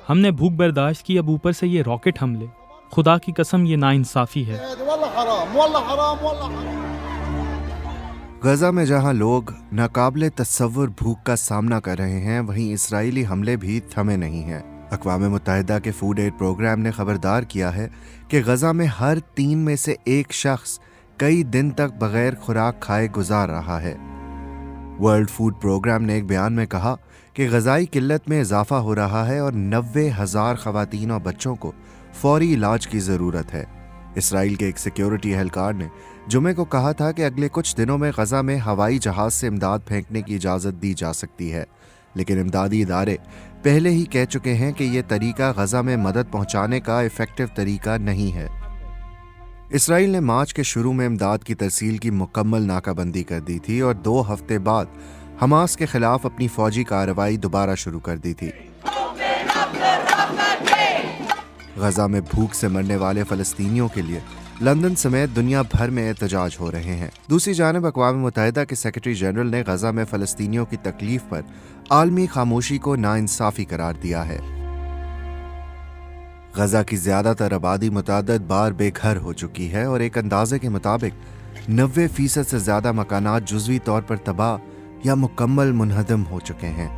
ہم نے بھوک برداشت کی، اب اوپر سے یہ راکٹ حملے. خدا کی قسم یہ ناانصافی ہے. غزہ میں جہاں لوگ ناقابل تصور بھوک کا سامنا کر رہے ہیں، وہیں اسرائیلی حملے بھی تھمے نہیں ہیں. اقوام متحدہ کے فوڈ ایڈ پروگرام نے خبردار کیا ہے کہ غزہ میں ہر 3 میں سے 1 شخص کئی دن تک بغیر خوراک کھائے گزار رہا ہے. ورلڈ فوڈ پروگرام نے ایک بیان میں کہا کہ غذائی قلت میں اضافہ ہو رہا ہے اور 90,000 خواتین اور بچوں کو فوری علاج کی ضرورت ہے. اسرائیل کے ایک سیکیورٹی اہلکار نے جمعے کو کہا تھا کہ اگلے کچھ دنوں میں غزہ میں ہوائی جہاز سے امداد پھینکنے کی اجازت دی جا سکتی ہے، لیکن امدادی ادارے پہلے ہی کہہ چکے ہیں کہ یہ طریقہ غزہ میں مدد پہنچانے کا ایفیکٹو طریقہ نہیں ہے. اسرائیل نے مارچ کے شروع میں امداد کی ترسیل کی مکمل ناکہ بندی کر دی تھی اور 2 ہفتے بعد حماس کے خلاف اپنی فوجی کارروائی دوبارہ شروع کر دی تھی. غزہ میں بھوک سے مرنے والے فلسطینیوں کے لیے لندن سمیت دنیا بھر میں احتجاج ہو رہے ہیں. دوسری جانب اقوام متحدہ کے سیکرٹری جنرل نے غزہ میں فلسطینیوں کی تکلیف پر عالمی خاموشی کو ناانصافی قرار دیا ہے. غزہ کی زیادہ تر آبادی متعدد بار بے گھر ہو چکی ہے اور ایک اندازے کے مطابق 90% سے زیادہ مکانات جزوی طور پر تباہ یا مکمل منہدم ہو چکے ہیں.